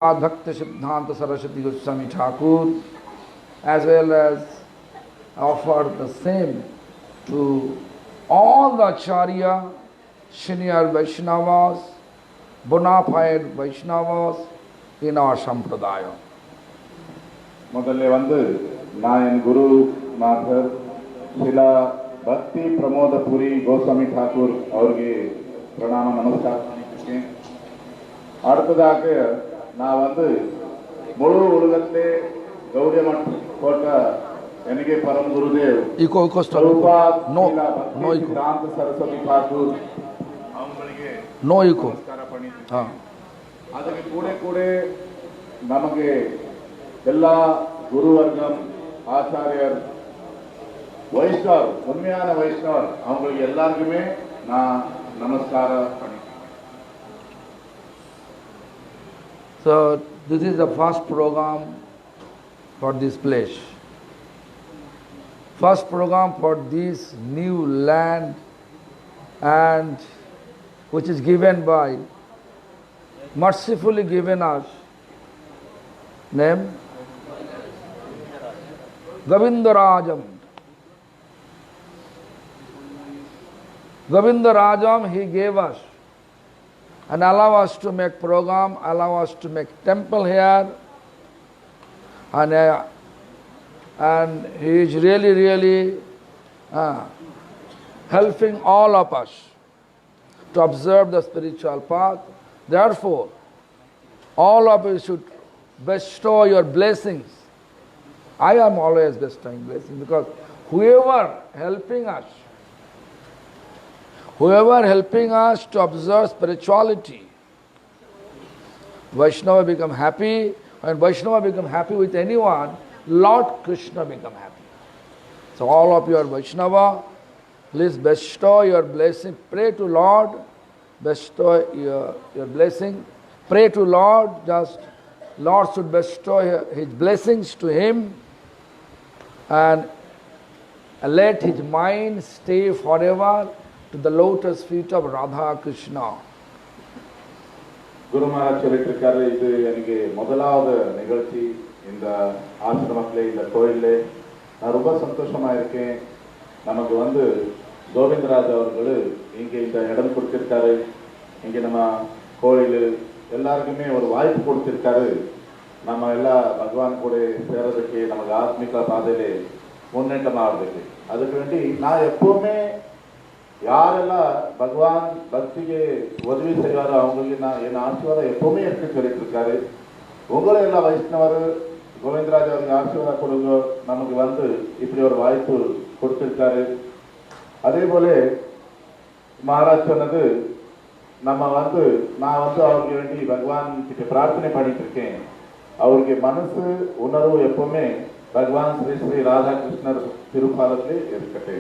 Bhakti Siddhanta Saraswati Goswami Thakur, as well as offer the same to all the Acharya, senior Vaishnavas, bona fide Vaishnavas in our Sampradaya. முதல்ல நான் என் குரு நாதர் சில பக்தி பிரமோதபுரி கோஸ்வாமி ठाकुर அவರಿಗೆ பிரணாம நமஸ்காரம் பண்ணிக்கிறேன். அடுத்ததாக நான் முழு உலகத்திலே கௌரியமठ போட்ட எனக்கு பரம குருதேவ் சித்தாந்த சரஸ்வதி ठाकुर அவங்களுக்கு நமஸ்காரம் பண்ணிக்கிறேன். ಅದಕ್ಕೆ ಕೂಡ ನಮಗೆ ಎಲ್ಲ குருவர்க்கம் ஆச்சாரியர் வைஷ்ணவர் உண்மையான வைஷ்ணவர் அவங்களுக்கு எல்லாருக்குமே நான் நமஸ்காரம் பண்ணிக்கிறேன். So this is the first program for this place. First program for this new land, and which is given by, mercifully given us, name Govindarajam. Govindarajam he gave us and allow us to make program, allow us to make temple here, and he is really helping all of us to observe the spiritual path. Therefore, all of you should bestow your blessings. I am always bestowing blessings because whoever helping us to observe spirituality, Vaishnava become happy. When Vaishnava become happy with anyone, Lord Krishna become happy. So all of you are Vaishnava, please bestow your blessing. Pray to Lord, bestow your blessing. Pray to Lord, just Lord should bestow His blessings to him, and let his mind stay forever to the lotus feet of Radha Krishna. குரு மகாராஜ் சொல்லிட்டிருக்காரு, இது எனக்கு முதலாவது நிகழ்ச்சி இந்த ஆசிரமத்திலே, இந்த கோயிலே. நான் ரொம்ப சந்தோஷமா இருக்கேன். நமக்கு கோவிந்தராஜ் அவர்கள் இங்கே இந்த இடம் கொடுத்திருக்காரு. இங்கே நம்ம கோயில் எல்லாருக்குமே ஒரு வாய்ப்பு கொடுத்திருக்காரு. நம்ம எல்லாம் பகவான் கூட சேரதுக்கு, நமக்கு ஆத்மிக பாதையிலே முன்னேற்றம் ஆகிறதுக்கு. அதுக்கு வேண்டி நான் எப்பவுமே யாரெல்லாம் பகவான் பக்திக்கு உதவி செய்வாரோ அவங்களுக்கு நான் என் ஆசீர்வாதம் எப்பவுமே இருக்கு சொல்லிட்டு இருக்காரு. உங்களை எல்லாம் வைஷ்ணவர் கோவிந்தராஜ் அவருக்கு ஆசீர்வாதம் கொடுங்க. நமக்கு இப்படி ஒரு வாய்ப்பு கொடுத்திருக்காரு. அதே போல மகாராஜ் சொன்னது, நம்ம நான் அவருக்கு வேண்டி பகவான் கிட்ட பிரார்த்தனை பண்ணிட்டு இருக்கேன். அவருக்கு மனசு உணர்வு எப்பவுமே பகவான் ஸ்ரீ ஸ்ரீ ராதா கிருஷ்ணர் திருப்பாலத்திலே இருக்கட்டே.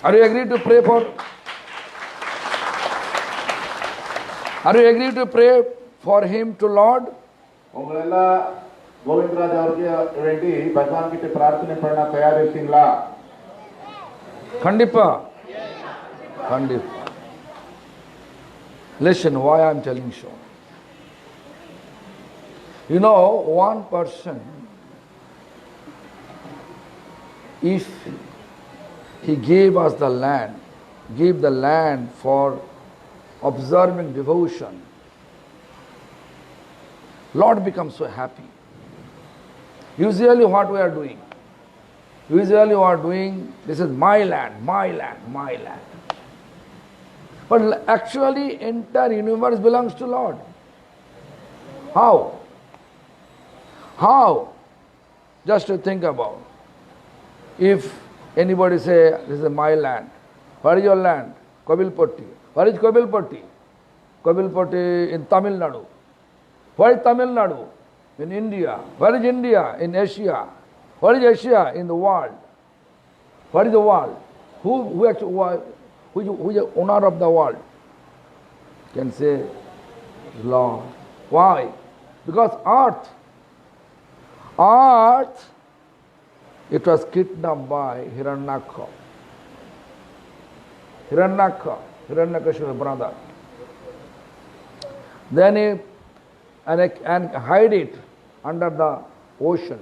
Are you agreed to pray for? Are you agreed to pray for him to Lord? உங்களெல்லாம் கோவிந்தராஜ் அவருக்கு வேண்டி பகவான் கிட்ட பிரார்த்தனை பண்ண தயாரா இருக்கீங்களா? Kandipa. Listen, why I am telling so. You know, one person, if he gave us the land, gave the land for observing devotion, Lord becomes so happy. Usually what we are doing? This is my land, my land, my land. But actually, entire universe belongs to Lord. How? Just to think about. If anybody say, this is my land. Where is your land? Kovilpatti. Where is Kovilpatti? Kovilpatti in Tamil Nadu. Where is Tamil Nadu? In India. Where is India? In Asia. Where is Asia? In the world. What is the world? Who is the owner of the world? Can say Lord. Why? Because earth, it was kidnapped by Hiranyakashipu. Hiranyakashipu's brother. Then he and hide it under the ocean.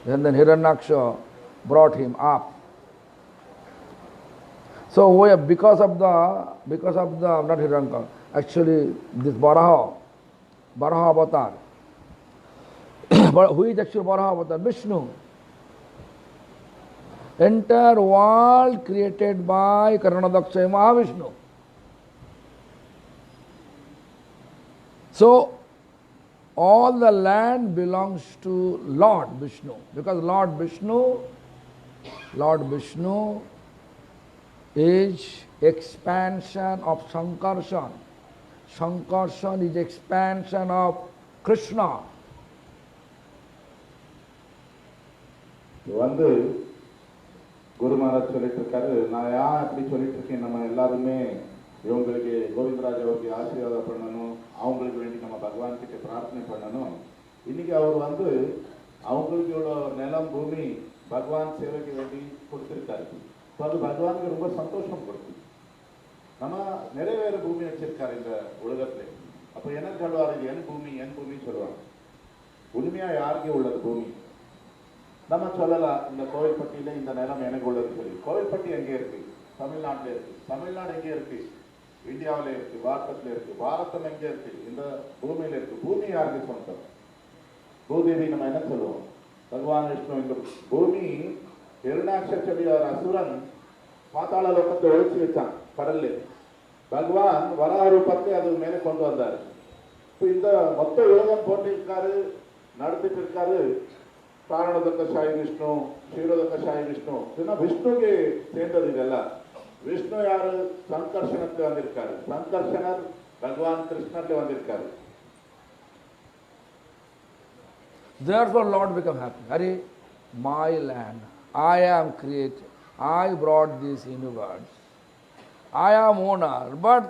And then Hiranyaksha brought him up. So because of the not Hiranyaksha, actually this Varaha avatar. But who is actually Varaha avatar? Vishnu. Entire world created by Karanadaksha Mahavishnu. So all the land belongs to Lord Vishnu, because Lord Vishnu is expansion of Sankarshan. Sankarshan is expansion of Krishna. வந்து குரு மகாராஜ் சொல்லிட்டு இருக்காரு, நான் ஏன் அப்படி சொல்லிட்டு இருக்கேன், நம்ம எல்லாருமே இவங்களுக்கு கோவிந்தராஜ் அவருக்கு ஆசீர்வாதம் பண்ணணும், அவங்களுக்கு வேண்டி நம்ம பகவான் கிட்ட பிரார்த்தனை பண்ணணும். இன்னைக்கு அவர் வந்து அவங்களுக்கு இவ்வளோ நிலம் பூமி பகவான் சேவைக்கு வேண்டி கொடுத்துருக்காரு. இப்போ அது பகவானுக்கு ரொம்ப சந்தோஷம் கொடுத்து நம்ம நிறைய பேர் பூமி வச்சிருக்காரு இந்த உலகத்துல. அப்போ என்ன சொல்லுவார், இது என் பூமி சொல்லுவாங்க. உண்மையா யாருக்கு உள்ளது பூமி? நம்ம சொல்லலாம், இந்த கோவில்பட்டியில இந்த நிலம் எனக்கு உள்ளது சொல்லி. கோவில்பட்டி எங்கே இருக்கு? தமிழ்நாட்டில் இருக்கு. தமிழ்நாடு எங்கே இருக்கு? இந்தியாவில இருக்கு, பாரதத்துல இருக்கு. பாரதம் எங்கே இருக்கு? இந்த பூமியில இருக்கு. பூமி யாருக்கு சொந்தம்? பூதேவி நம்ம என்ன சொல்லுவோம்? பகவான் விஷ்ணு. இந்த பூமி ஹிரண்யாக்ஷ சொல்லி ஒரு அசுரன் பாத்தாள லோகத்தை ஒழிச்சு வச்சான் கடல்ல. பகவான் வராக ரூபத்தை அது மேலே கொண்டு வந்தாரு. இப்போ இந்த மொத்த உலகம் போட்டிருக்காரு, நடத்திட்டு இருக்காரு காரணதக்க சாய் விஷ்ணு, க்ஷீரோதக்க சாய் விஷ்ணு. இதெல்லாம் விஷ்ணுக்கு சேர்ந்தது. இதெல்லாம் விஷ்ணு யாரு? சங்கர்ஷனத்துல வந்திருக்காரு. சங்கர்ஷனர் பகவான் கிருஷ்ணர்ல வந்திருக்காரு. Therefore Lord become happy. Hare, my land, I am created, I brought this universe, I am owner. But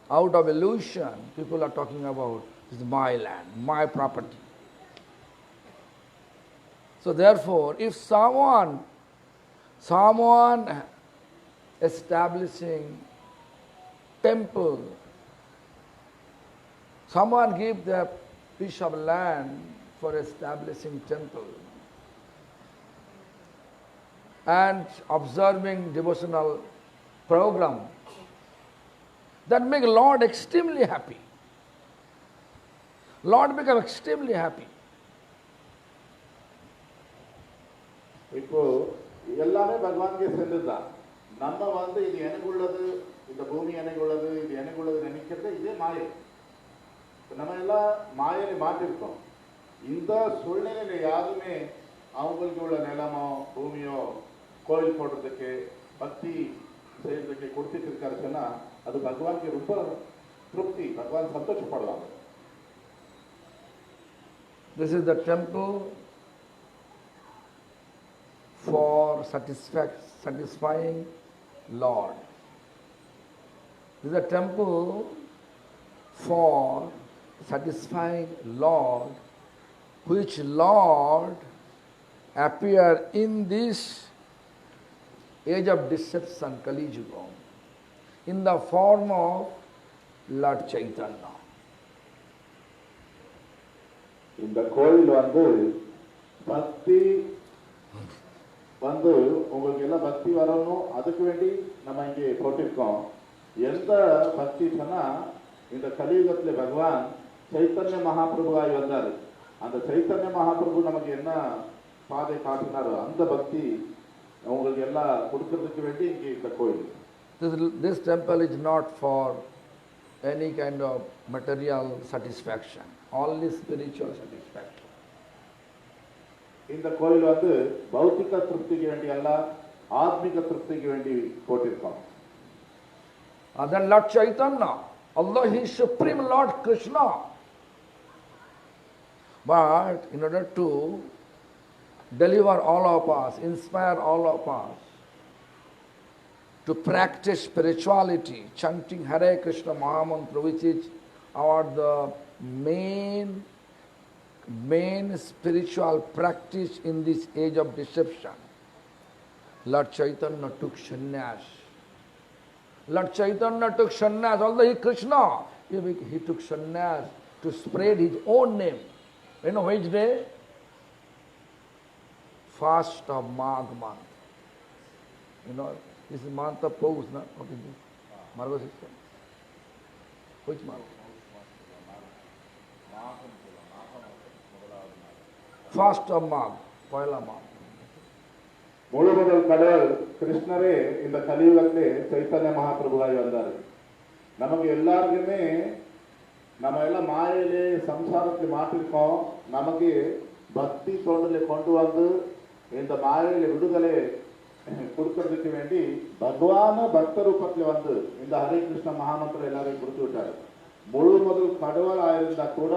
out of illusion, people are talking about this is my land, my property. So therefore, if someone establishing temple, someone give their piece of land for establishing temple and observing devotional program, that make Lord extremely happy. Lord become extremely happy. இப்போ எல்லாமே பகவான்கே சேர்ந்ததுதான். நம்ம வந்து இது எனக்கு உள்ளது, இந்த பூமி எனக்கு உள்ளது, இது எனக்கு உள்ளது நினைக்கிறது இதே மாயை. நம்ம எல்லாம் மாயையில மாட்டிருக்கோம். இந்த சூழ்நிலையில யாருமே அவங்களுக்கு உள்ள நிலமோ பூமியோ கோயில் போடுறதுக்கு பக்தி செய்யறதுக்கு கொடுத்துட்டு இருக்காரு சொன்னா அது பகவானுக்கு ரொம்ப திருப்தி. பகவான் சந்தோஷப்படுவாங்க. This is the temple for satisfying Lord. This is a temple for satisfying Lord, which Lord appear in this age of deception, Kali Yuga, in the form of Lord Chaitanya. இந்த கோயில் வந்து பக்தி வந்து உங்களுக்கு எல்லாம் பக்தி வரணும், அதுக்கு வேண்டி நம்ம இங்கே போட்டிருக்கோம். எந்த பக்தி சொன்னா இந்த கலியுகத்தில் பகவான் சைத்தன்ய மகாபிரபுவாய் வந்தார். அந்த சைத்தன்ய மகாபிரபு நமக்கு என்ன பாதை காட்டினாரோ அந்த பக்தி உங்களுக்கு எல்லாம் கொடுக்கறதுக்கு வேண்டி இங்கே இந்த கோயில். This temple is not for any kind of material satisfaction, only spiritual satisfaction. இந்த கோயில் வந்து பௌத்திக திருப்திக்கு வேண்டி அல்ல, ஆத்மிக திருப்திக்கு வேண்டி போட்டிருக்கோம். Then Lord Chaitanya, Allah is Supreme Lord Krishna. But in order to deliver all of us, inspire all of us to practice spirituality, chanting Hare Krishna Mahamantra, which is the main spiritual practice in this age of deception. Lord Chaitanya took sannyas. Lord Chaitanya took sannyas, although he is Krishna, he took sannyas to spread his own name. You know which day? Fast of Magh month. You know, this is month of Pous, no? What is this? Margo sister. Which month? Fast of Magh, Poila Magh. முழுமுதல் கடவுள் கிருஷ்ணரே இந்த கலியுகத்திலே சைத்தன்ய மகாபிரபுவாய் வந்தார். நமக்கு எல்லாருக்குமே நம்ம எல்லாம் மாயிலே சம்சாரத்தை மாற்றிருக்கோம். நமக்கு பக்தி தோண்டலை கொண்டு வந்து இந்த மாயில விடுதலை கொடுக்கறதுக்கு வேண்டி பகவான பக்த ரூபத்தில் வந்து இந்த ஹரே கிருஷ்ண மகாமந்திரம் எல்லாரையும் கொடுத்து விட்டார். முழு முதல் கடவுள் ஆயிருந்தா கூட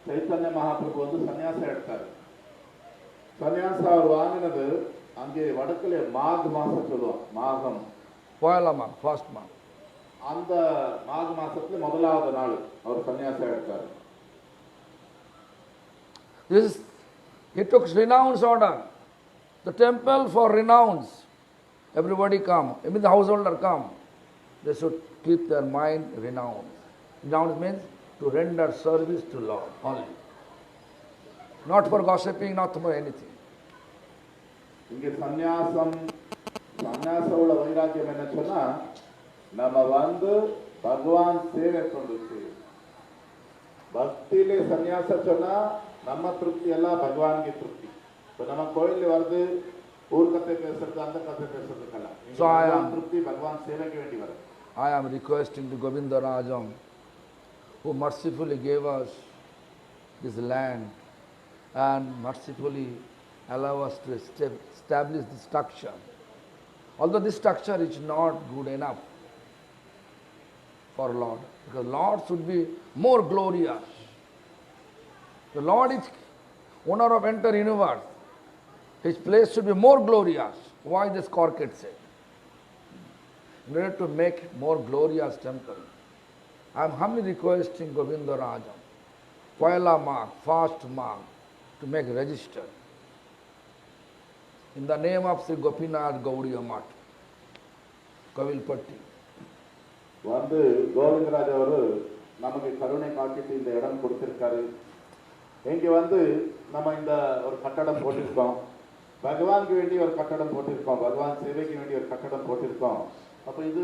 சைத்தன்ய மகாபிரபு வந்து சன்னியாசம் எடுத்தார். சன்னியாசம் அவர் வாங்கினது அங்கே வடக்குல மாக் மாசம் சொல்லுவோம், மாகம் Poila Magh, first month. அந்த மாக மாசத்துல முதலாவது நாள் அவர் சன்னியாசம் எடுத்தார். This he took renounce order. The temple for renounce. Everybody come. Even the householder come. They should keep their mind renounced. Renounce means to render service to Lord only. Not for gossiping, not for anything. இங்கே சந்நியாசம் உள்ள வைராக்கியம் என்ன சொன்னா, நம்ம வந்து பகவான் சேவை கொண்டு பக்தியிலே சன்னியாசம் சொன்னா நம்ம திருப்தி எல்லாம் பகவானுக்கு திருப்தி. இப்ப நம்ம கோயில்ல வருது ஊர் கத்தை பேசுறது அந்த கத்தை பேசுறதுக்கெல்லாம் திருப்தி பகவான் சேவைக்கு வேண்டி வரும். I am requesting to Govinda Rajam, who mercifully gave us this land and mercifully allow us to establish this structure. Although this structure is not good enough for Lord, because Lord should be more glorious. The Lord is owner of entire universe. His place should be more glorious. Why this Corket said? In order to make more glorious temple, I am humbly requesting Govinda Rajam, Poila Magh, fast Magh, to make register in the name of Sri Gopinath Gaudiya Math, Kavilpatti. வந்து கோவிந்தராஜ் அவரு நமக்கு கருணை காட்டிட்டு இந்த இடம் கொடுத்திருக்காரு. இங்க வந்து நம்ம இந்த ஒரு கட்டடம் போட்டிருக்கோம், பகவானுக்கு வேண்டி ஒரு கட்டடம் போட்டிருக்கோம், பகவான் சேவைக்கு வேண்டி ஒரு கட்டடம் போட்டிருக்கோம். அப்ப இது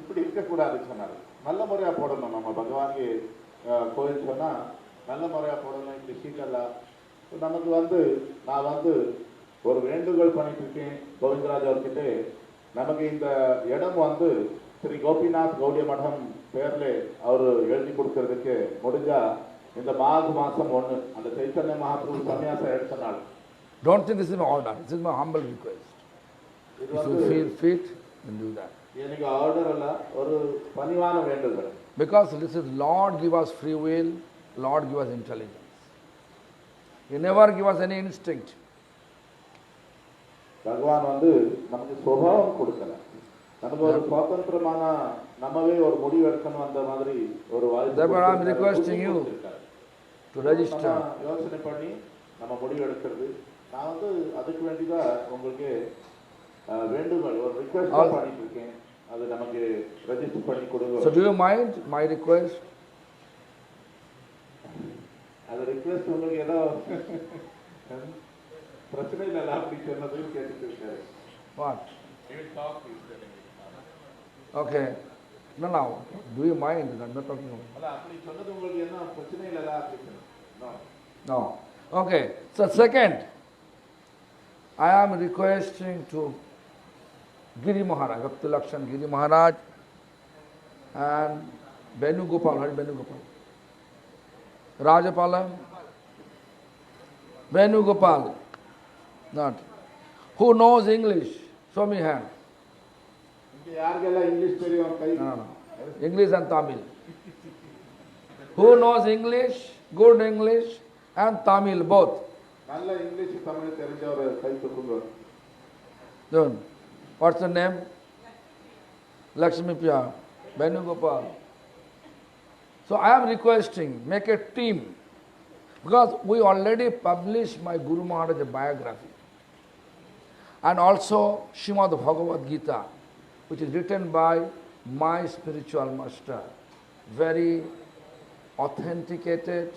இப்படி இருக்கக்கூடாது சொன்னாரு. நல்ல முறையா போடணும். நம்ம பகவானுக்கு கோயில் சொன்னா நல்ல முறையா போடணும். இப்படி சீட்டெல்லாம் நமக்கு வந்து நான் வந்து ஒரு வேண்டுகோள் பண்ணிட்டு இருக்கேன் கோவிந்தராஜ் அவர்கிட்ட. நமக்கு இந்த இடம் வந்து ஸ்ரீ கோபிநாத் கௌடிய மடம் பேர்ல அவரு எழுதி கொடுக்கறதுக்கு முடிஞ்சா இந்த மாக மாசம் 1 அந்த சைத்தன்ய மகாபிரபு சன்னியாசம் எடுத்த நாள். Don't think this is my order. This is my humble request. If you feel fit, then do that. எனக்கு ஆர்டர் அல்ல, ஒரு பணிவான வேண்டுதல். Because this is Lord give us free will, Lord give us intelligence. He never give us any instinct. பகவான் வந்து நமக்கு சுபாவம் கொடுக்கல, நமக்கு ஒரு சுதந்திரமான நம்மவே ஒரு முடிவு எடுக்கணும் அந்த மாதிரி ஒரு வாழ்க்கை. Therefore I am requesting you to register. யோசனை பண்ணி நம்ம முடிவு எடுக்கிறது. நான் வந்து அதுக்கு வேண்டிதான் உங்களுக்கு வேண்டுகோள் ஒரு ரிக்வெஸ்ட் பண்ணிட்டு இருக்கேன். அது நமக்கு ரெஜிஸ்டர் பண்ணி கொடுங்க. So do you mind my request? அது ரிக்வெஸ்ட் உங்களுக்கு ஏதோ பிரச்சனை இல்ல அப்படி சொன்னது கேட்டுட்டு இருக்காரு. What? Okay. No. Do you mind? I'm not talking about. அல்ல அப்படி சொன்னது உங்களுக்கு என்ன பிரச்சனை இல்ல அப்படி சொன்னது. No. Okay. So second, I am requesting to Giri Maharaj, Bhakti Lakshan Giri Maharaj and Venugopal, right? Venugopal. Rajapalam, Venugopal, not. Who knows English? Show me hand. யார்கெல்ல இங்கிலீஷ் தெரியும் கை? No. English and Tamil. Who knows English, good English and Tamil both? நல்ல English Tamil தெரிஞ்சவர் கை தூக்குங்க. Done. What's the name? Lakshmi Priya, Venugopal. So I am requesting, make a team, because we already published my Guru Maharaj biography and also Srimad Bhagavad Gita, which is written by my spiritual master, very authenticated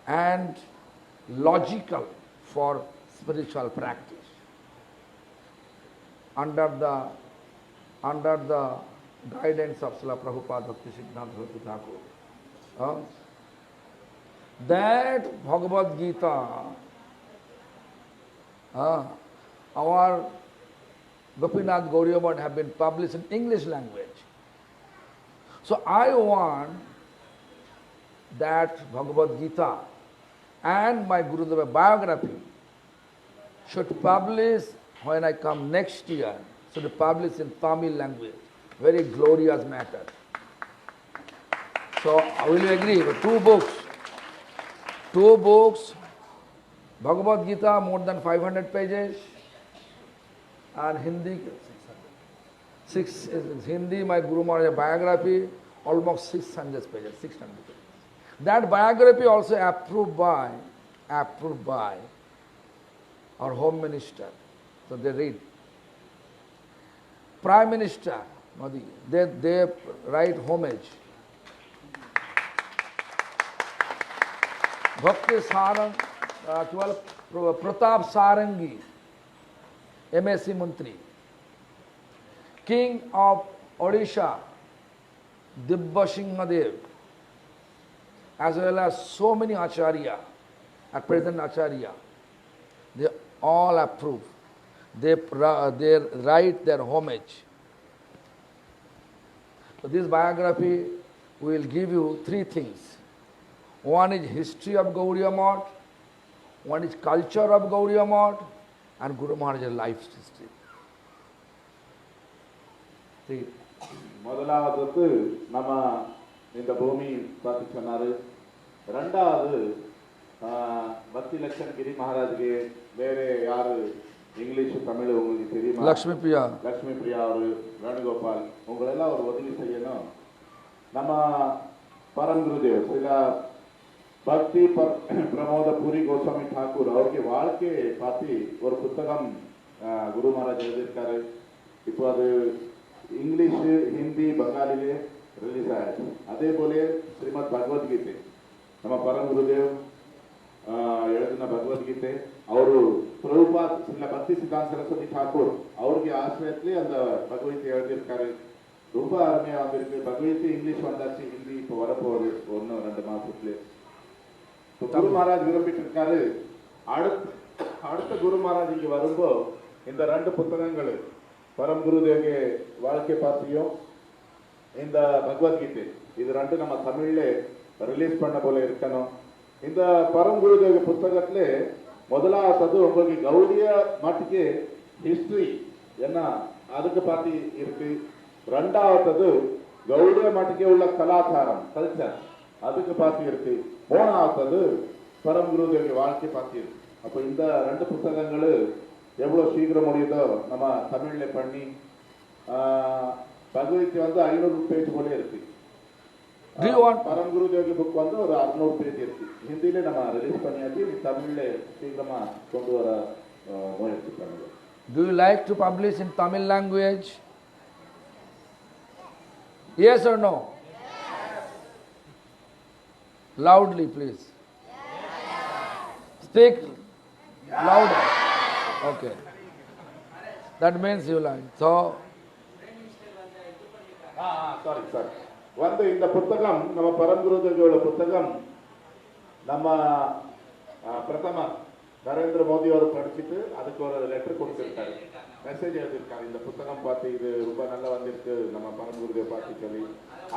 and logical for spiritual practice. Under the guidance of Srila Prabhupada Bhakti Siddhanta Saraswati Thakur. That Bhagavad Gita, our Gopinath Gauriya Math have been published in English language. So I want that Bhagavad Gita and my Gurudeva biography should publish when I come next year, should publish in Tamil language. Very glorious matter. So will you agree? Two books, Bhagavad Gita more than 500 pages, and Hindi, my Guru Maharaj biography, almost 600 pages, 600 pages. That biography also approved by our Home Minister. So they read. Prime Minister, Modi, they write homage. Bhakti Sarang, Pratap Sarangi, MSc Mantri, King of Odisha, Dibba Singhadev, as well as so many Acharya, at present Acharya, they all approve. They write their homage. So this biography will give you three things. One is history of Gauriya Math, one is culture of Gauriya Math, and Guru Maharaj's life history. See. முதலாவது நம்ம இந்த பூமி பார்த்து சொன்னாரு. ரெண்டாவது பக்தி லட்சன் கிரி மகாராஜ்க்கு வேற யாரு இங்கிலீஷ் தமிழ் உங்களுக்கு தெரியுமா? லக்ஷ்மி பிரியா அவரு, வேணுகோபால், உங்களெல்லாம் ஒரு உதவி செய்யணும். நம்ம பரம் குருதேவ் சில பக்தி பிரமோத பூரி கோஸ்வாமி டாக்கூர் அவருக்கு வாழ்க்கையை பார்த்து ஒரு புத்தகம் குரு மகாராஜ் எழுதியிருக்காரு. இப்போ அது இங்கிலீஷ், ஹிந்தி, பங்காளிலே ரிலீஸ் ஆயிடுச்சு. அதே போல ஸ்ரீமத் பகவத்கீதை நம்ம பரம் குருதேவ் எழுதின பகவத்கீதை ಅವರು ಪ್ರಭುಪಾದ್ ಶ್ರೀಲ ಭಕ್ತಿ ಸಿದ್ಧಾಂತ ಸರಸ್ವತಿ ಠಾಕೂರ್ ಅವ್ರಿಗೆ ஆசிரியத்திலே அந்த பகவத்கீதை எழுதியிருக்காரு. ரொம்ப அருமையா வந்திருக்கு. பகவத்கீதை இங்கிலீஷ் வந்தாச்சு, ஹிந்தி இப்போ வரப்போகுது 1-2 மாசத்துல. குரு மகாராஜ் விரும்பிட்டு இருக்காரு. அடுத்த குரு மகாராஜ் இங்க வரும்போ இந்த 2 புத்தகங்கள் பரம் குருதேவ வாழ்க்கை பற்றியும் இந்த பகவத்கீதை இது 2 நம்ம தமிழ்ல ரிலீஸ் பண்ண போல இருக்கணும். இந்த பரம் குருதேவ புத்தகத்திலே முதலாவது உங்களுக்கு கௌடிய மட்டுக்கு ஹிஸ்டரி என்ன அதுக்கு பார்த்து இருக்கு. ரெண்டாவது கௌடிய மட்டுக்கு உள்ள கலாச்சாரம் கல்ச்சர் அதுக்கு பார்த்து இருக்கு. மூணாவது பரம் குருதேவ வாழ்க்கை பார்த்து இருக்கு. அப்போ இந்த 2 புத்தகங்கள் எவ்வளவு சீக்கிரம் முடியுதோ நம்ம தமிழ்ல பண்ணி பகவத்கீதை வந்து 500 பேஜ் போல இருக்கு. பரம் குருதேவ புக் வந்து ஒரு 600 பேஜ் இருக்கு. ஹிந்தியில நம்ம ரிலீஸ் பண்ணியாச்சு. தமிழ்ல சீக்கிரமா கொண்டு வர முயற்சி பண்ணுவோம். Do you like to publish in Tamil language? Yes or no? Yes. Loudly, please. Yes. Speak louder. Okay. That means you like. So. Sorry. வந்து இந்த புத்தகம் நம்ம பரங்குருதேவோட புத்தகம் நம்ம பிரதமர் நரேந்திர மோடி அவர் படிச்சுட்டு அதுக்கு ஒரு லெட்டர் கொடுத்திருக்காரு, மெசேஜ் எழுதியிருக்காரு. இந்த புத்தகம் பார்த்து இது ரொம்ப நல்லா வந்திருக்கு நம்ம பரங்குருதேவ் பார்த்து சொல்லி.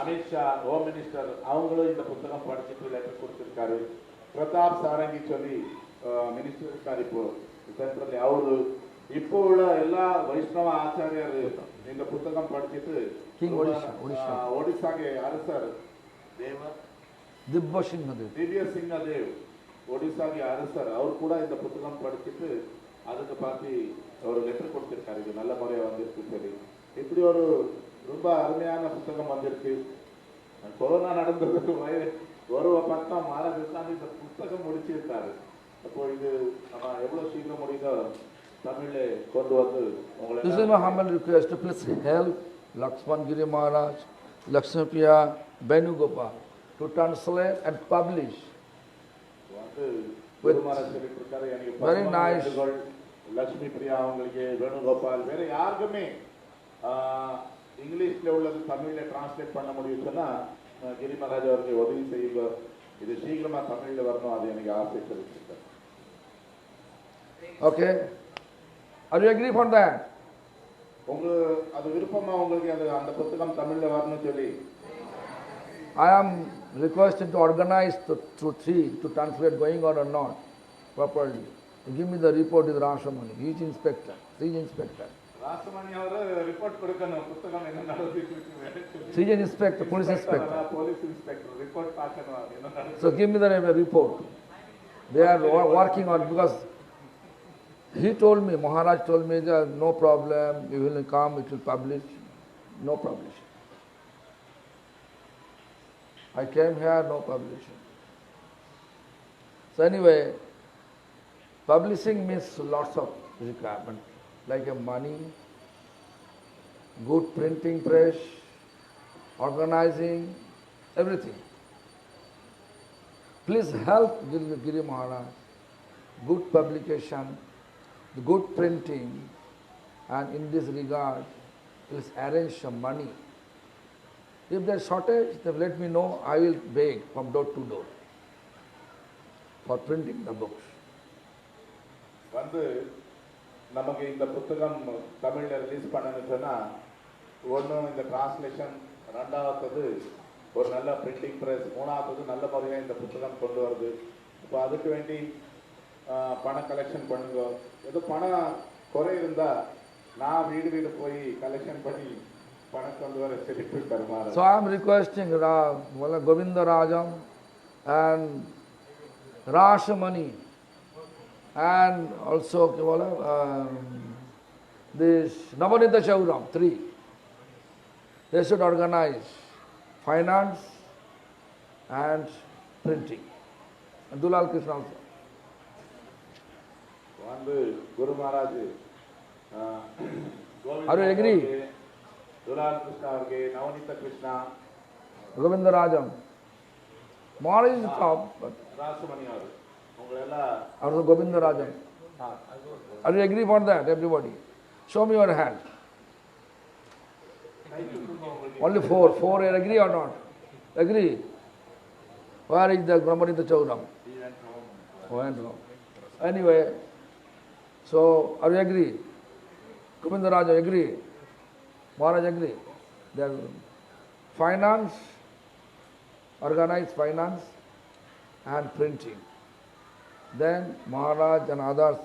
அமித்ஷா ஹோம் மினிஸ்டர் அவங்களும் இந்த புத்தகம் படிச்சுட்டு லெட்டர் கொடுத்திருக்காரு. பிரதாப் சாரங்கி சொல்லி மினிஸ்டர் இருக்காரு இப்போ சென்ட்ரல். அவரு இப்போ உள்ள எல்லா வைஷ்ணவ ஆச்சாரியர் இந்த புத்தகம் படிச்சுட்டு ஒடிசாಗೆ அரசர் திவ்ய சிங்கதேவ் ஒடிசாಗೆ அரசர் அவர் கூட இந்த புத்தகம் படிச்சுட்டு அதுக்கு பார்த்து ஒரு லெட்டர் கொடுத்திருக்காரு. இது நல்ல முறையா வந்திருக்கு சரி. இப்படி ஒரு ரொம்ப அருமையான புத்தகம் வந்திருக்கு. கொரோனா நடந்ததுக்கு ஒரு பக்கம் மாறாது இந்த புத்தகம் முடிச்சிருக்காரு. அப்போ இது நம்ம எவ்வளவு சீக்கிரம் முடியுதோ தமிழ்ல கொண்டு வந்து உங்களை. This is my humble request to please help Lakshman Giri Maharaj, Lakshmi Priya, Venugopal to translate and publish. வந்து With குருமாரா சொல்லிட்டு இருக்காரு, எனக்கு very 11 nice. ஆண்டுகள் லட்சுமி பிரியா அவங்களுக்கு, வேணுகோபால் வேற யாருக்குமே இங்கிலீஷ்ல உள்ளது தமிழ்ல டிரான்ஸ்லேட் பண்ண முடியும் சொன்னா கிரி மகாராஜ் அவருக்கு உதவி செய்யுங்க, இது சீக்கிரமா தமிழ்ல வரணும், அது எனக்கு ஆசை சொல்லிட்டு. Okay? Are you agree for that? அது விருப்பமா உங்களுக்கு அது அந்த புத்தகம் தமிழ்ல வரணும் சொல்லி? I am requested to organize through three to translate going on or not properly. Give me the report with Rashamani, each inspector, each inspector. Rasamani அவர் ரிப்போர்ட் கொடுக்கணும், புத்தகம் என்ன நடந்துட்டு இருக்கு. Each inspector, police inspector. Police inspector report பார்க்கணும் என்ன நடந்துச்சு. So give me the report. They are working on, because he told me, Maharaj told me that no problem, you will come, it will publish, no publishing. I came here, no publishing. So anyway, publishing means lots of requirement, like a money, good printing press, organizing, everything. Please help Giri Maharaj, good publication, the good printing, and in this regard, please arrange some money. If there is shortage, then let me know, I will beg from door to door for printing the books. வந்து நமக்கு இந்த புத்தகம் தமிழ்ல release பண்ணணும்னு சொன்னா ஒன்றும் இந்த translation, ரெண்டாவது ஒரு நல்ல பிரிண்டிங் ப்ரெஸ், மூணாவது நல்ல முறையாக இந்த புத்தகம் கொண்டு வருது. இப்போ அதுக்கு வேண்டி பணம் கலெக்ஷன் பண்ணுங்க. ஏதோ பணம் குறை இருந்தால் நான் வீடு வீடு போய் கலெக்ஷன் பண்ணி பணம் கொண்டு வர செழிப்பு தருமாறு. So I am requesting Govinda Rajam and Rashamani and also this Navanita Chauram, three. They should organize finance and printing. And Dulal Krishna also. வந்து குரு Maharaj Are you agree? Dulal Krishna அவருக்கு, நவநீத Krishna, Govinda Rajam. Maharaj is top, but Rasamani அவர் உங்களெல்லாம் also Govinda Rajam. Are you agree for that, everybody? Show me your hand. Only four. Four, you agree or not? Agree? Where is the Brahmanita Chauram? Went home. Anyway, so are you agree? Govinda Raja agree? Maharaj agree? They are finance, organized finance and printing. Then Maharaj and others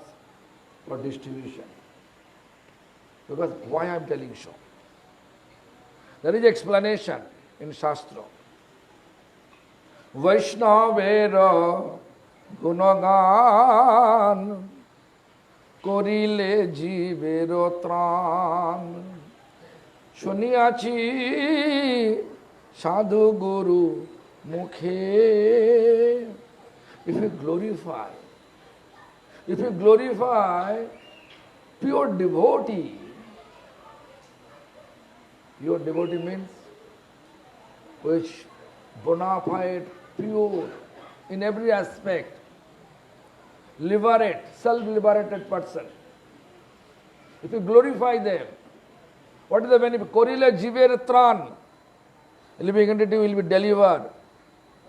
for distribution. Because why I am telling so? There is explanation in Shastra. Vaishnavera gunagan korile jivero tran shuniachi sadhu guru mukhe. If you glorify pure devotee, pure devotee means which bona fide, pure in every aspect, liberate, self-liberated person. If you glorify them, what is the benefit? Korila jiver tran. Living entity will be delivered.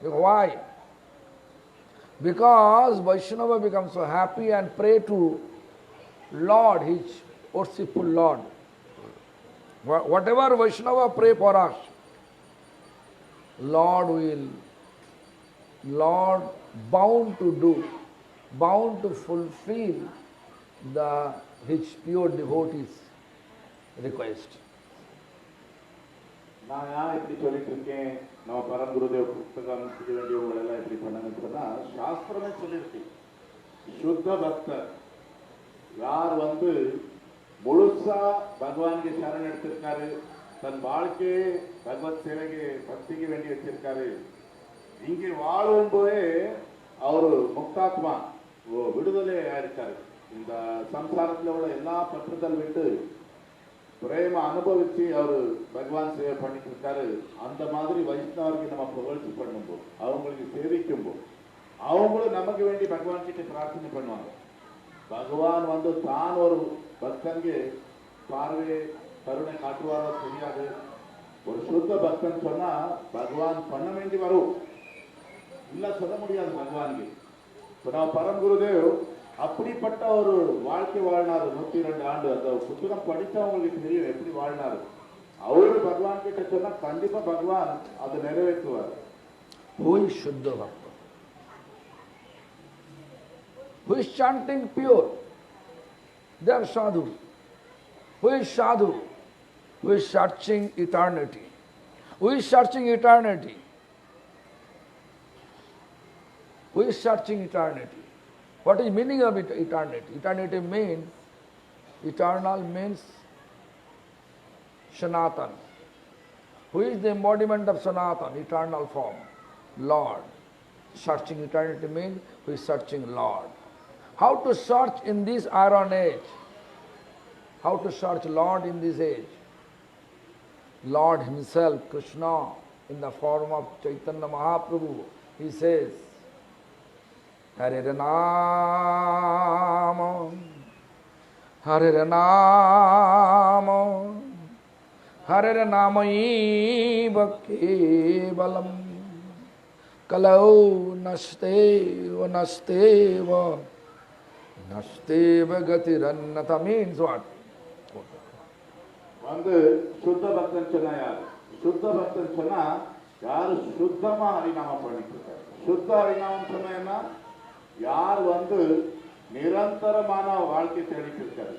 Why? Because Vaishnava becomes so happy and pray to Lord, his worshipful Lord. Whatever Vaishnava pray for us, Lord bound to do, bound to fulfill his pure devotees' request. நான் ஏன் இப்படி சொல்லிட்டு இருக்கேன், நம்ம பரங்குருதேவ் புத்தகம் செய்ய வேண்டியவங்களெல்லாம் இப்படி பண்ணணும்னு சொன்னா, சாஸ்திரமே சொல்லியிருக்கு, சுத்த பக்தர் யார் வந்து முழுசா பகவானுக்கு சரண் எடுத்திருக்காரு, தன் வாழ்க்கையே பகவத் சேவைக்கு பக்திக்கு வேண்டி வச்சிருக்காரு, இங்கே வாழும் போதே அவரு முக்தாத்மா விடுதலை ஆயிருக்காரு. இந்த சம்சாரத்தில் உள்ள எல்லா பற்றுதல் விட்டு பிரேம அனுபவிச்சு அவரு பகவான் சேவை பண்ணிட்டு இருக்காரு. அந்த மாதிரி வைஷ்ணவருக்கு நம்ம புகழ்ச்சி பண்ணும்போது, அவங்களுக்கு சேவிக்கும் போது, அவங்களும் நமக்கு வேண்டி பகவான் கிட்ட பிரார்த்தனை பண்ணுவாங்க. பகவான் வந்து தான் ஒரு பக்தனுக்கு பார்வை கருணை காட்டுவாரோ தெரியாது. ஒரு சுத்த பக்தன் சொன்னா பகவான் பண்ண வேண்டி வரும், இல்ல சொல்ல முடியாது பகவானுக்கு. இப்ப நான் பரங்குருதேவ் அப்படிப்பட்ட ஒரு வாழ்க்கை வாழ்னாரு. 102 ஆண்டு. அந்த புத்தகம் படித்தவங்களுக்கு தெரியும் எப்படி வாழ்னாரு. அவரு பகவான் கிட்ட சொன்னா கண்டிப்பா பகவான் அதை நிறைவேற்றுவார். Who is Shuddha Bhakta? Who is chanting pure? They are sadhu. Who is sadhu? Who is searching eternity? Who is searching eternity? Who is searching eternity? What is meaning of eternity? Eternity means, eternal means Sanatan. Who is the embodiment of Sanatan, eternal form? Lord. Searching eternity means who is searching Lord. How to search in this iron age? How to search Lord in this age? Lord himself, Krishna, in the form of Chaitanya Mahaprabhu, he says, Hare Nama, Hare Nama, Hare Nama Eva Kevalam, Kalau Nasteva Nasteva, Nasteva Gatirannata means what? வந்து சுத்த பக்தன் சொன்னா யாரு? சுத்த பக்தன் சொன்னா யாரு சுத்தமா ஹரிநாமம் பண்ணிட்டு இருக்காரு. சுத்த ஹரிநாமம் சொன்னா என்ன? யார் வந்து நிரந்தரமான வாழ்க்கை தேடிட்டு இருக்காரு.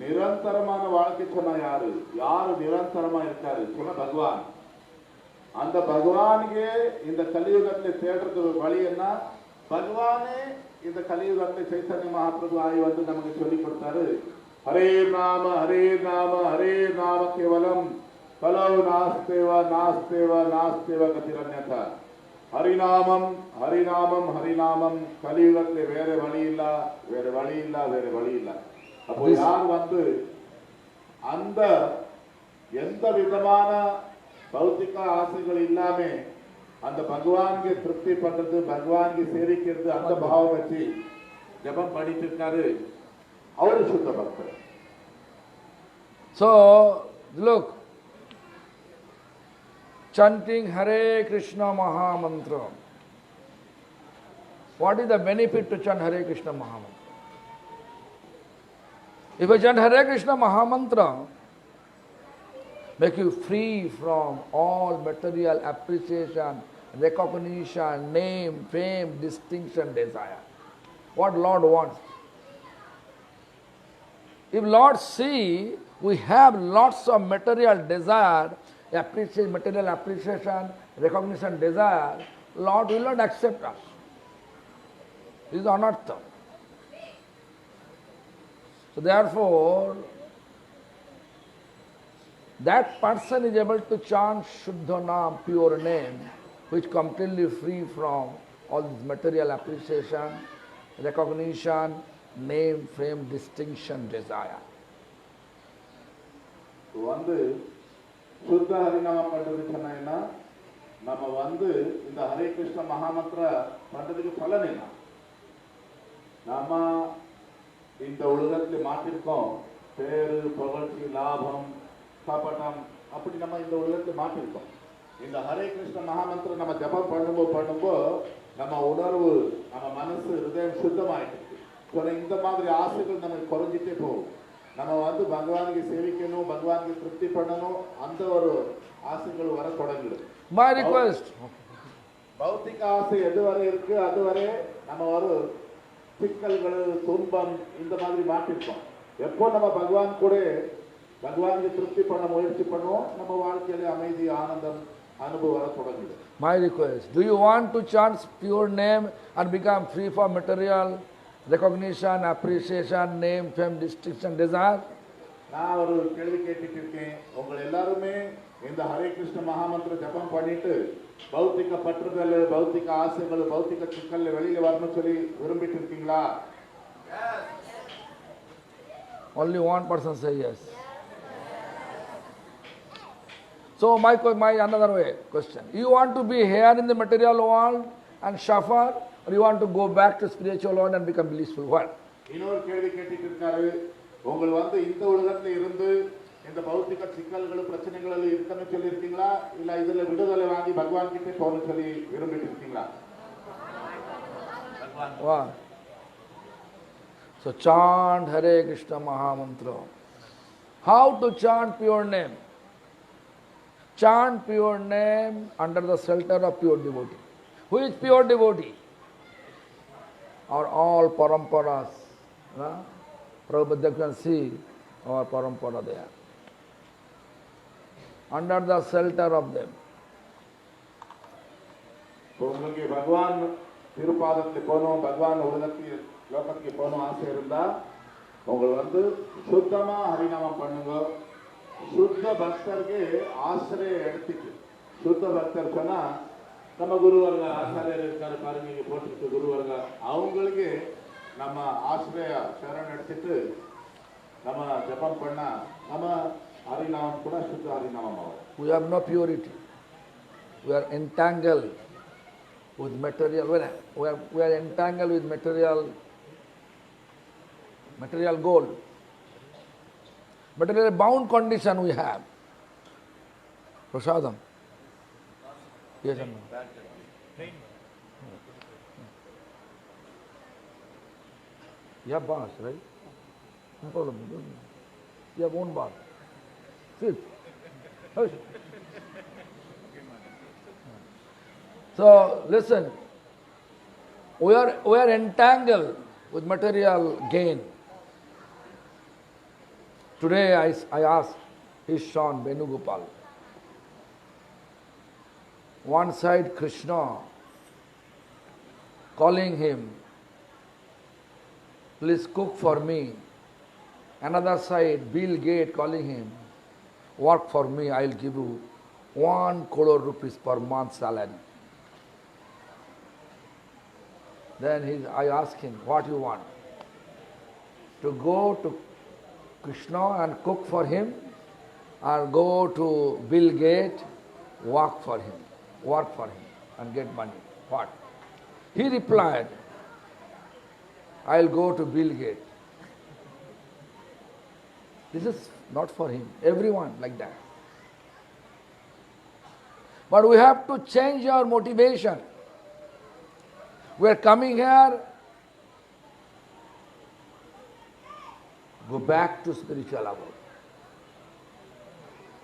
நிரந்தரமான வாழ்க்கை சொன்னா யாரு? யாரு நிரந்தரமா இருக்காரு சொன்னா பகவான். அந்த பகவானுக்கே இந்த கலியுகத்தில் தேடுறது வழி என்ன? பகவானே இந்த கலியுகத்தில் சைத்தன்ய மகாபிரபு ஆகி வந்து நமக்கு சொல்லி கொடுத்தாரு. ஹரே நாம ஹரே நாம ஹரே நாம கேவலம் கலவு நாஸ்தேவ நாஸ்தேவ நாஸ்தேவ கதிரன்யதா. ஹரிநாமம் ஹரிநாமம் ஹரிநாமம். கலியுகத்தில் வேற வழி இல்ல, வேற வழி இல்ல, வேற வழி இல்ல. அப்போ யார் வந்து அந்த எந்த விதமான பௌத்திக ஆசைகள் இல்லாம அந்த பகவானுக்கு திருப்தி பண்றது, பகவானுக்கு சேவிக்கிறது, அந்த பாவம் வச்சு ஜபம் பண்ணிட்டு இருக்காரு, அவரு சுத்த பக்தர். So, look, chanting Hare Krishna Mahamantra. What is the benefit to chant Hare Krishna Mahamantra? If I chant Hare Krishna Mahamantra, make you free from all material appreciation, recognition, name, fame, distinction, desire. What Lord wants. If Lord see we have lots of material desire, material appreciation, recognition, desire, Lord will not accept us. This is anartha. So therefore, that person is able to chant Shuddha Naam, pure name, which completely free from all this material appreciation, recognition, name, fame, distinction, desire. வந்து சுத்த ஹரிநாமம் பண்றது சொன்னா நம்ம வந்து இந்த ஹரே கிருஷ்ண மகாமந்திர பண்றதுக்கு பலன் என்ன? நாம இந்த உலகத்தில் மாட்டிருக்கோம். பேரு, புகழ்ச்சி, லாபம், கபடம், அப்படி நம்ம இந்த உலகத்தில் மாட்டிருக்கோம். இந்த ஹரே கிருஷ்ண மகாமந்திரம் நம்ம ஜபம் பண்ணும்போது நம்ம உணர்வு, நம்ம மனசு, ஹிருதயம் சுத்தமாயிட்டு இருக்கு. இந்த மாதிரி ஆசைகள் நமக்கு குறைஞ்சிட்டே போகும். நம்ம வந்து பகவானுக்கு சேவிக்கணும், பகவானுக்கு திருப்தி பண்ணணும், அந்த ஒரு ஆசைகள் வர தொடங்கிடும். My request. பௌத்திக ஆசை எதுவரை இருக்கு அதுவரை நம்ம ஒரு சிக்கல்கள், துன்பம் இந்த மாதிரி மாட்டிருக்கோம். எப்போ நம்ம பகவான் கூட பகவானுக்கு திருப்தி பண்ண முயற்சி பண்ணுவோம், நம்ம வாழ்க்கையில அமைதி, ஆனந்தம், அனுபவம் வர தொடங்கிடும். My request. Do you want to chant pure name and become free from material recognition, appreciation, name, fame, distinction, desire? நான் ஒரு கேள்வி கேட்டுட்டு இருக்கேன். உங்க எல்லாருமே இந்த ஹரே கிருஷ்ண மகாமந்திர ஜபம் பண்ணிட்டு பௌத்திக பற்றுதல், பௌத்திக ஆசைகள், பௌத்திக சிக்கல்ல வெளியில வரணும்னு சொல்லி விரும்பிட்டு இருக்கீங்களா? Only one person say yes. So my another way question. You want to be here in the material world and suffer, or you want to go back to spiritual world and become blissful? What? இன்னொரு கேள்வி கேட்டுட்டு இருக்காரு. உங்களை வந்து இந்த உலகத்துல இருந்து இந்த பௌத்திக சிக்கல்களும் பிரச்சனைகளும் இருக்கணும்னு சொல்லி இருக்கீங்களா, இல்ல இதுல விடுதலை வாங்கி பகவான் கிட்ட போகணும்னு சொல்லி விரும்பிட்டு இருக்கீங்களா? Wow. So chant Hare Krishna Mahamantra. How to chant pure name? Chant pure name under the shelter of pure devotee. Who is pure devotee? Or all paramparas. Prabhupada can see our parampara there. Under the shelter of them. உங்களுக்கு பகவான் திருப்பாதத்துக்கு போகணும், பகவான் உலகத்துக்கு லோகத்துக்கு போகணும் ஆசை இருந்தா உங்களை வந்து சுத்தமா ஹரிநாமம் பண்ணுங்க. சுத்த பக்தருக்கு ஆசிரியை எடுத்துட்டு, சுத்த பக்தர் சொன்னா நம்ம குருவர்க ஆச்சாரியர் இருக்காரு பாருங்க, இங்க போட்டுட்டு குருவர்க அவங்களுக்கு நம்ம ஆசிரிய சரண் எடுத்துட்டு நம்ம ஜபம் பண்ணா நம்ம ஹரிநாமம் கூட சுத்த ஹரிநாமம் ஆகும். We have no purity. We are entangled with material. We are entangled with material gold. Material bound condition we have. Prasadam. Yes or no? You have bars, right? No problem. You have own bar. Sit. Hush. So listen, we are entangled with material gain. Today I asked his son Venugopal. One side Krishna calling him, please cook for me. Another side Bill Gates calling him, work for me, I'll give you 1 crore rupees per month salary. Then I asked him, what you want? To go to Krishna and cook for him, or go to Bill Gates, work for him and get money? What? He replied, I'll go to Bill Gates. This is not for him, everyone like that. But we have to change our motivation. We are coming here, go back to spiritual abode.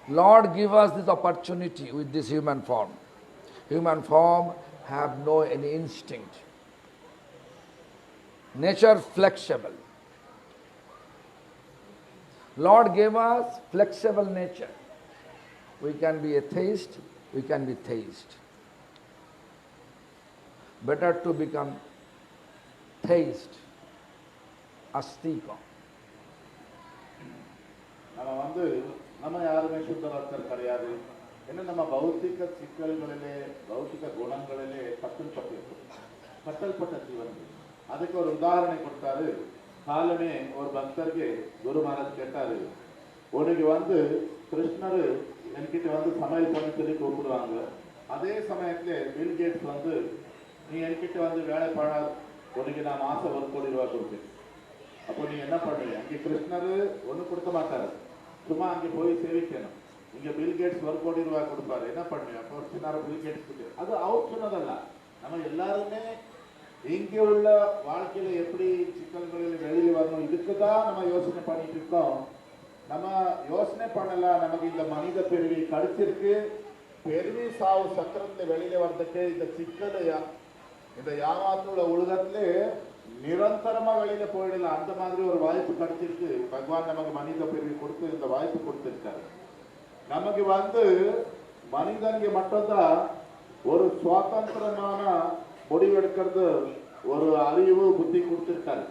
Lord give us this opportunity with this human form. Human form have no any instinct. Nature flexible. Lord gave us flexible nature. We can be atheist, we can be theist. Better to become theist, astika. நம்ம வந்து நம்ம யாருமே சுத்த பக்தர் கிடையாது. என்ன நம்ம பௌத்திக சிக்கல்களிலே பௌத்திக குணங்களிலே கட்டல்பட்ட ஜீவன். அதுக்கு ஒரு உதாரணம் கொடுத்தாரு. காலமே ஒரு பக்தருக்கு குரு மகாராஜ் கேட்டாரு, உனக்கு வந்து கிருஷ்ணர் என்கிட்ட வந்து சமையல் பண்ணி சொல்லி கூப்பிடுவாங்க, அதே சமயத்துல பில் கேட்ஸ் வந்து நீ என்கிட்ட வந்து வேலை பண்ண உனக்கு நான் மாசம் 1 கோடி ரூபாய் கொடுப்பேன். அப்போ நீ என்ன பண்ணுவீங்க? அங்கே கிருஷ்ணர் ஒன்றும் கொடுக்க மாட்டாரு, சும்மா அங்கே போய் சேவிக்கணும். இங்க பில் கேட்ஸ் 1 கோடி ரூபாய் கொடுப்பாரு, என்ன பண்ணுவீங்க? அப்போ சின்ன பில் கேட்ஸ் அது அவர் சொன்னதல்ல, நம்ம எல்லாருமே இங்கே உள்ள வாழ்க்கையில எப்படி சிக்கல்களில் வெளியில் வரணும், இதுக்கு தான் நம்ம யோசனை பண்ணிட்டு இருக்கோம். நம்ம யோசனை பண்ணல, நமக்கு இந்த மனித பிறவி கிடைச்சிருக்கு, பிறவி சாவு சக்கரத்துல வெளியில வர்றதுக்கு இந்த சிக்கல் இந்த யாமாத்துள்ள உலகத்துல நிரந்தரமா வெளியில போயிடலாம், அந்த மாதிரி ஒரு வாய்ப்பு கிடைச்சிருக்கு. பகவான் நமக்கு மனித பிறவி கொடுத்து இந்த வாய்ப்பு கொடுத்திருக்காரு. நமக்கு வந்து மனிதனுக்கு மட்டும்தான் ஒரு சுதந்திரமான முடிவெடுக்கிறது ஒரு அறிவு புத்தி கொடுத்திருக்காரு.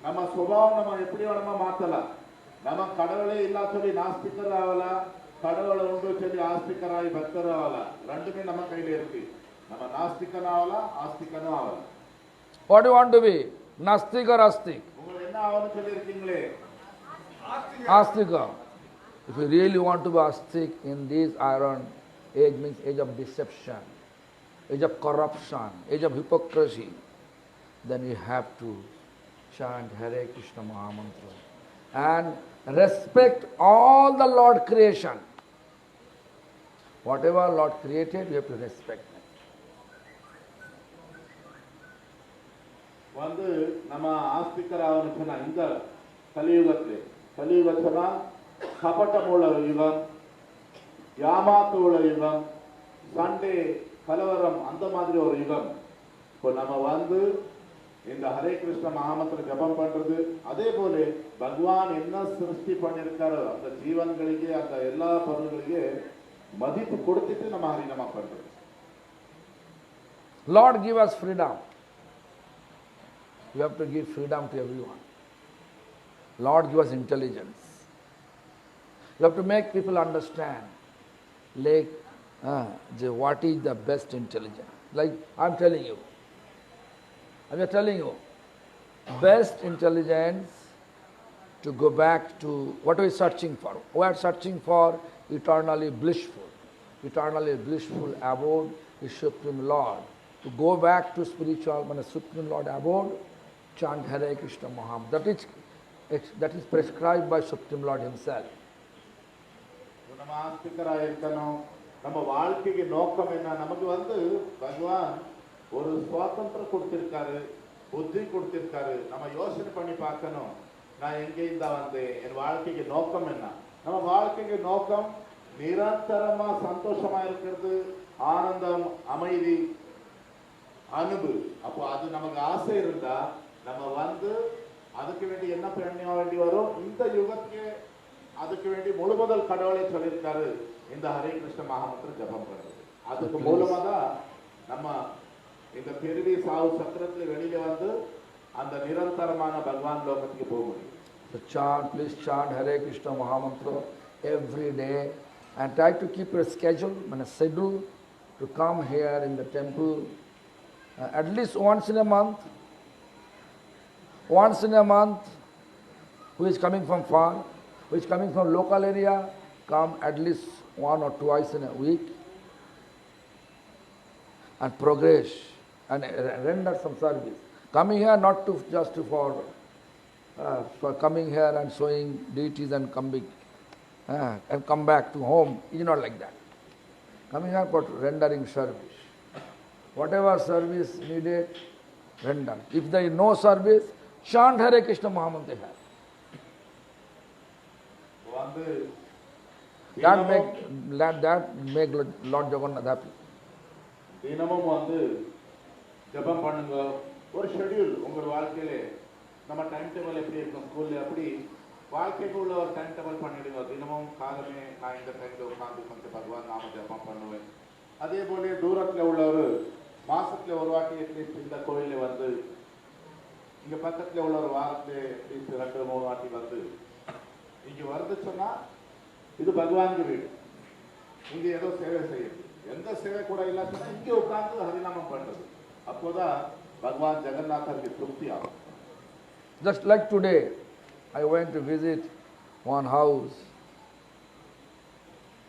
நம்ம சுபாவம் நம்ம எப்படி வேணுமா மாத்தலாம். நம்ம கடவுளே இல்லா சொல்லி நாஸ்திகர் ஆகலாம், கடவுளை உண்டு சொல்லி ஆஸ்திகராகி பக்தர் ஆகலாம். ரெண்டுமே நம்ம கையில இருக்கு. நம்ம நாஸ்திகன் ஆகலாம், ஆஸ்திகனும் ஆகலாம். What do you want to be? Nastik or Astik? உங்களுக்கு என்ன ஆகணும்னு சொல்லி இருக்கீங்களே? Astika. If you really want to be ascetic in this iron age, means age of deception, age of corruption, age of hypocrisy, then you have to chant Hare Krishna Mahamantra and respect all the Lord creation. Whatever Lord created, you have to respect them. வந்து நம்ம ஆஸ்திகராகனு சொன்னா இந்த கலியுகத்தில் சொன்னா கபட்டமுள்ள யுகம், யாமாத்து உள்ள யுகம், Sunday கலவரம், அந்த மாதிரி ஒரு யுகம். இப்போ நம்ம வந்து இந்த ஹரே கிருஷ்ண மகாமந்திர ஜபம் பண்றது, அதே போல பகவான் என்ன சிருஷ்டி பண்ணிருக்காரோ அந்த ஜீவன்களுக்கு, அந்த எல்லா பொருள்களுக்கு மதிப்பு கொடுத்துட்டு நம்ம ஹரிநாமம் பண்றது. Lord give us freedom. You have to give freedom to everyone. Lord give us intelligence. You have to make people understand, like, what is the best intelligence. Like I'm telling you, best intelligence to go back to what we are searching for. We are searching for eternally blissful abode is Supreme Lord. To go back to spiritual, when a Supreme Lord abode, chant Hare Krishna Mahamantra. That is prescribed by Supreme Lord Himself. நம்ம ஆஸ்திகராக இருக்கணும். நம்ம வாழ்க்கைக்கு நோக்கம் என்ன? நமக்கு வந்து பகவான் ஒரு சுவாதந்திரம் கொடுத்திருக்காரு, புத்தி கொடுத்திருக்காரு. நம்ம யோசனை பண்ணி பார்க்கணும், நான் எங்கேருந்து வந்தேன், என் வாழ்க்கைக்கு நோக்கம் என்ன? நம்ம வாழ்க்கைக்கு நோக்கம் நிரந்தரமா சந்தோஷமா இருக்கிறது, ஆனந்தம், அமைதி, அன்பு. அப்போ அது நமக்கு ஆசை இருந்தா நம்ம வந்து அதுக்கு வேண்டி என்ன பண்ண வேண்டி வரும்? இந்த யுகத்துக்கு அதுக்கு வேண்டி முழுமுதல் கடவுளை சொல்லியிருக்காரு, இந்த ஹரே கிருஷ்ண மகாமந்திர ஜபம் பண்றது. அதுக்கு மூலமா தான் நம்ம இந்த பிறவி சாவு சக்கரத்துல வெளியில வந்து அந்த நிரந்தரமான பகவான் லோகத்துக்கு போக முடியும். So chant, please chant Hare Krishna Mahamantra every day and try to keep your schedule, a schedule to come here in the temple at least once in a month. Who is coming from far, who is coming from local area, come at least 1 or 2 in a week and progress and render some service. Coming here not to just for coming here and showing deities and coming and come back to home. It is not like that. Coming here for rendering service. Whatever service needed, render. If there is no service, chant Hare Krishna Mahamantra. That make Lord Jagannath happy. தினமும் வந்து ஜபம் பண்ணுங்க. ஒரு schedule உங்கள் வாழ்க்கையிலே நம்ம time table எப்படி இருக்கும் ஸ்கூல்ல அப்படி வாழ்க்கைக்கு உள்ள ஒரு டைம் டேபிள் பண்ணிடுங்க. தினமும் காலமே நான் இந்த டைம்ல உட்காந்து கொஞ்சம் பகவான் நாம ஜபம் பண்ணுவேன். அதே போல தூரத்தில் உள்ள ஒரு மாசத்துல ஒரு வாட்டி அட்லீஸ்ட் இந்த கோயில வந்து, இங்க பக்கத்துல உள்ள ஒரு வாரத்துல அட்லீஸ்ட் 2-3 வாட்டி வந்து இங்க வருது சொன்னா இது பகவானுக்கு வீடு. இங்க ஏதோ சேவை செய்யுது, எந்த சேவை கூட இல்ல சொன்னா இங்க உட்கார்ந்து ஹரிநாமம் பண்றது. அப்போதான் பகவான் ஜெகநாதருக்கு திருப்தி ஆகும். Just like today, I went to visit one house,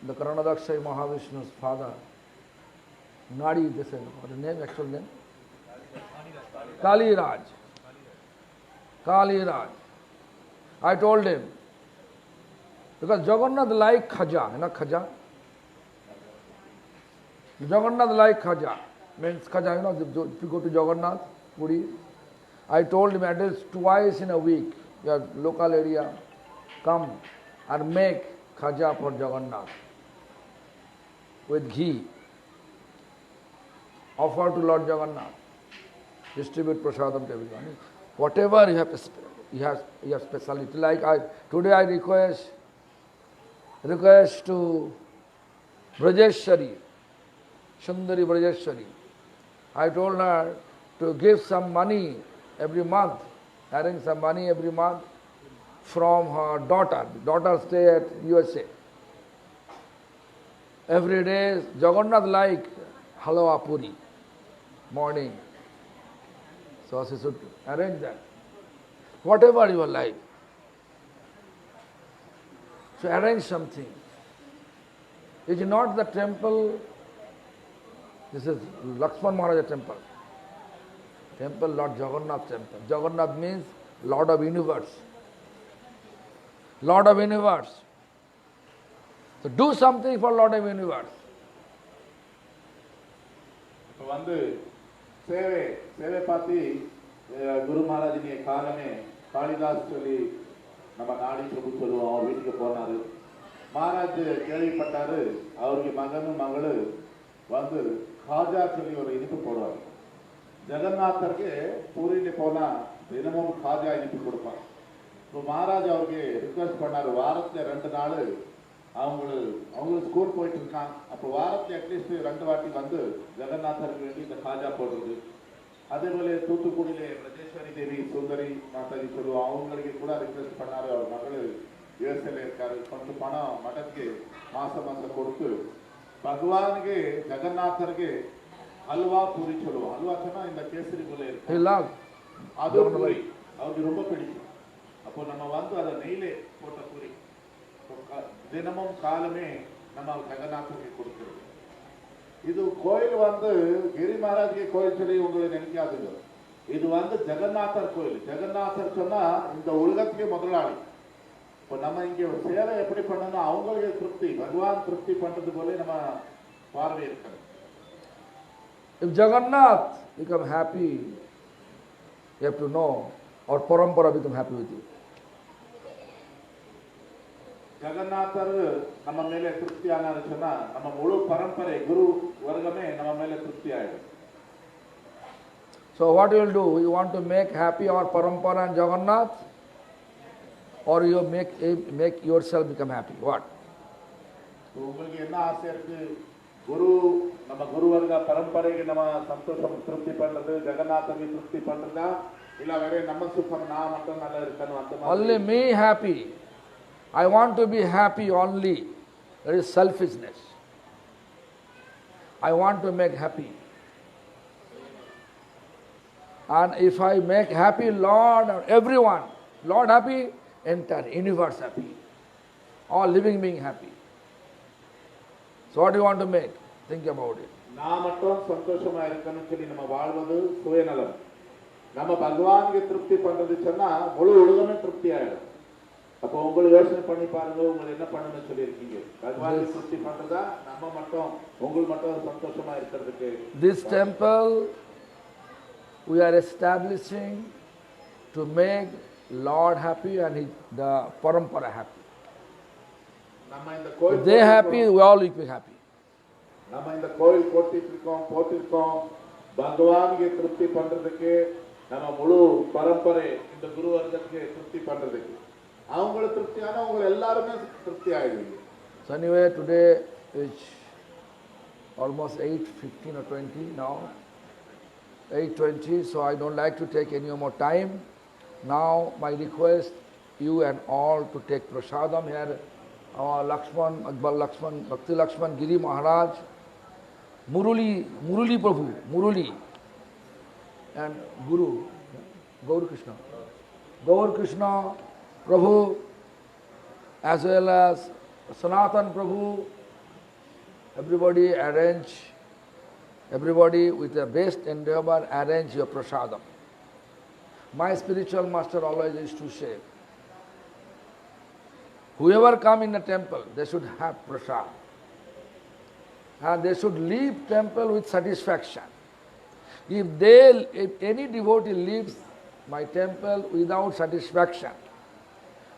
the Karanadakshay Mahavishnu's father, Nadi, they said, what is the name, actual name? Kaliraj. I told him, because Jagannath like khaja, khaja? Jagannath like khaja, means khaja, if you go to Jagannath, Puri, I told him at least 2 in a week, your local area, come and make khaja for Jagannath with ghee. Offer to Lord Jagannath, distribute prasadam to everyone. Whatever you have speciality. Like today I request to Brajeshwari, Sundari Brajeshwari. I told her to give some money every month, arrange some money every month from her daughter. Daughter stay at USA. Every day Jagannath like halwa puri, morning. So she should arrange that. Whatever your life. So arrange something. It is not the temple. This is Lakshman Maharaja temple. Temple Lord Jagannath temple. Jagannath means Lord of Universe. Lord of Universe. So do something for Lord of Universe. இப்போ வந்து சேவை சேவை பார்த்து குரு மகாராஜினிய காலமே காளிதாஸ் சொல்லி நம்ம நாடி பிரபு சொல்லுவோம். அவர் வீட்டுக்கு போனாரு. மகாராஜ் கேள்விப்பட்டாரு அவருக்கு மகனும் மகளும் வந்து காஜா சொல்லி ஒரு இனிப்பு போடுவார். ஜெகநாதருக்கு பூரியில போனா தினமும் காஜா இனிப்பு கொடுப்பார். இப்போ மகாராஜ் அவருக்கு ரிக்வெஸ்ட் பண்ணாரு, வாரத்துல 2 நாள் அவங்க ஸ்கூல் போயிட்டு இருக்காங்க, அப்போ வாரத்துல அட்லீஸ்ட் 2 வாட்டி வந்து ஜெகநாதருக்கு வேண்டி இந்த காஜா போடுறது. அதே போல தூத்துக்குடியில பிரஜேஸ்வரி தேவி சுந்தரி மாதாஜி சொல்லுவோம், அவங்களுக்கு கூட ரிக்வெஸ்ட் பண்ணாரு. அவர் மகள் யூஎஸ்ஏல இருக்காரு, கொஞ்சம் பணம் மடத்துக்கு மாசம் கொடுத்து பகவானுக்கு ஜெகநாதருக்கு அல்வா பூரி சொல்லுவோம். அல்வா சொன்னா இந்த கேசரி போல இருக்கு, அது பூரி அவருக்கு ரொம்ப பிடிக்கும். அப்போ நம்ம வந்து அதை நெய்லே போட்ட பூரி தினமும் காலமே நம்ம ஜெகநாதருக்கு கொடுக்கிறது. இது கோயில் வந்து கிரி மகாராஜ்க்கு கோயில் சொல்லி உங்களுக்கு நினைக்காதுங்க. இது வந்து ஜெகநாதர் கோயில். ஜெகநாதர் சொன்னா இந்த உலகத்துக்கு முதலாளி. இப்போ நம்ம இங்க ஒரு சேவை எப்படி பண்ணணும், அவங்களுக்கு திருப்தி, பகவான் திருப்தி பண்றது போல நம்ம பார்வை இருக்கணும். If Jagannath become happy, you have to know our parampara become happy with you. ஜெகநாதர் நம்ம மேல திருப்தி ஆனாரு சொன்னா நம்ம முழு பரம்பரை குரு வர்க்கமே நம்ம மேல திருப்தி ஆயிடும். So what you will do? You want to make happy our parampara and Jagannath, or you make yourself become happy? What? உங்களுக்கு என்ன ஆசை இருக்கு? குரு நம்ம குரு வர்க்க பரம்பரைக்கு நம்ம சந்தோஷம் திருப்தி பண்றது, ஜெகநாதருக்கு திருப்தி பண்றதா, இல்ல வேற நம்ம சுத்தம் நான் மட்டும் நல்லா இருக்கணும் அந்த மாதிரி? Only me happy. I want to be happy only. That is selfishness. I want to make happy. And if I make happy Lord or everyone, Lord happy, entire universe happy. All living being happy. So what do you want to make? Think about it. நான் மட்டும் சந்தோஷமா இருக்கணும்னு சொல்லி நம்ம வாழ்வது சுயநலம். நம்ம பகவானுக்கு திருப்தி பண்றது சொன்னா முழு உலகமே திருப்தி ஆயிடும். அப்போ உங்களுக்கு யோசனை பண்ணி பாருங்க, உங்களை என்ன பண்ணணும்னு சொல்லியிருக்கீங்க. பகவானுக்கு திருப்தி பண்றதா, நம்ம மட்டும் உங்களுக்கு மட்டும் சந்தோஷமா இருக்கிறதுக்கு. This temple we are establishing to make Lord happy and the parampara happy. நம்ம இந்த கோயில் If they happy, we all will be happy. நம்ம இந்த கோயில் போட்டிருக்கோம் பகவானுக்கு திருப்தி பண்றதுக்கு, நம்ம முழு பரம்பரை இந்த குரு வர்க்கத்துக்கு திருப்தி பண்றதுக்கு. அவங்கள திருப்தியான உங்க எல்லாருமே திருப்தி ஆயிடுவீங்க. So anyway, today is almost 8:15 or 20 now. 8:20, so I don't like to take any more time. Now my request you and all to take prasadam here. Our Lakshman, Akbar Lakshman, Bhakti Lakshman Giri Maharaj, Murali Prabhu, Murali, and Guru, Gaur Krishna Prabhu, as well as Sanatan Prabhu. Everybody arrange, everybody with the best endeavor arrange your prasadam. My spiritual master always used to say, whoever come in the temple, they should have prasad. And they should leave temple with satisfaction. If any devotee leaves my temple without satisfaction,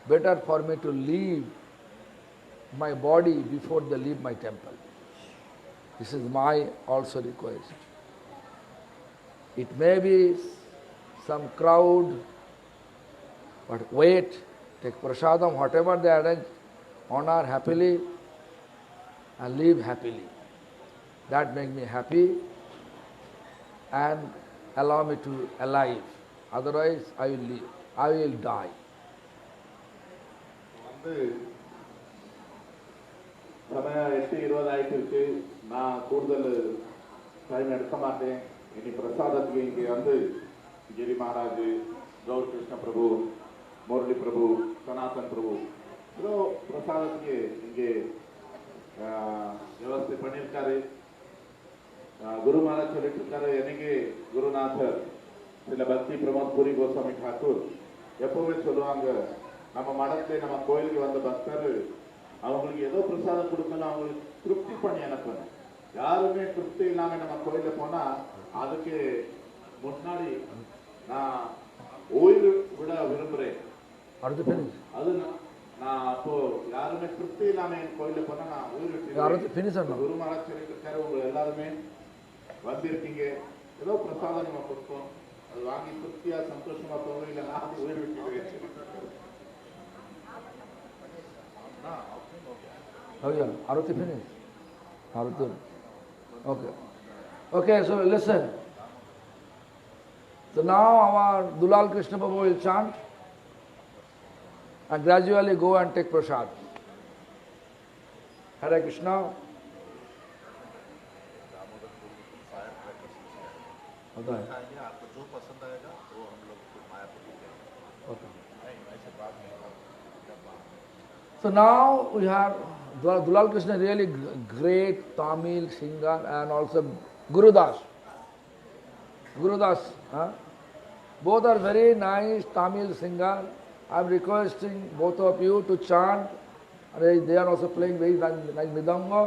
better for me to leave my body before they leave my temple. This is my also request. It may be some crowd, but wait, take prasadam, whatever they arrange, honor happily and live happily. That makes me happy and allow me to alive. Otherwise, I will live. I will die. வந்து சமயம் 8:20 ஆயிட்டு, நான் கூடுதல் time எடுக்க மாட்டேன். இனி பிரசாதத்துக்கு இங்கே வந்து கிரி மகாராஜ், கௌர் கிருஷ்ண பிரபு, முரளி பிரபு, சனாதன் பிரபு ஏதோ பிரசாதத்துக்கு இங்கே வியவஸ்தை பண்ணியிருக்காரு. குருமாரா சொல்லிட்டு இருக்காரு. எனக்கு குருநாதர் சில பக்தி பிரமோத் பூரி கோஸ்வாமி டாக்கூர் எப்பவுமே சொல்லுவாங்க, நம்ம மடத்துல நம்ம கோயிலுக்கு வந்த பக்தர் அவங்களுக்கு ஏதோ பிரசாதம் கொடுக்கணும், அவங்களுக்கு திருப்தி பண்ணி அனுப்பணும். யாருமே திருப்தி இல்லாம நம்ம கோயில போனா அதுக்கு முன்னாடி நான் ஓய்வு விட விரும்புறேன். அது நான் அப்போ யாருமே திருப்தி இல்லாம என் கோயில போனா நான் ஓய்வு விட்டு குரு மகாராஜ் சொல்லிட்டு இருக்காரு, உங்க எல்லாருமே வந்திருக்கீங்க, ஏதோ பிரசாதம் நம்ம கொடுப்போம், அது வாங்கி திருப்தியா சந்தோஷமா போங்க, இல்ல நான் ஓய்வு விட்டு. Oh yeah, Arati finished. Arati. Okay. Okay, so listen. So now our Dulal Krishna Prabhu will chant and gradually go and take prasad. Hare Krishna. Okay. आपको जो पसंद आएगा वो हम लोग मायापुरी करेंगे. Okay. ऐसे बात नहीं. So now we have Dulal Krishna, really great Tamil singer, and also Gurudas. Gurudas, huh? Both are very nice Tamil singer. I am requesting both of you to chant. They are also playing very nice Mridanga.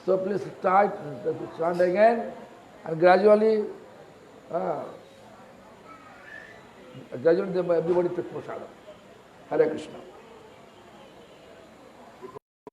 So please start chant again, and gradually everybody take prasada. Hare Krishna.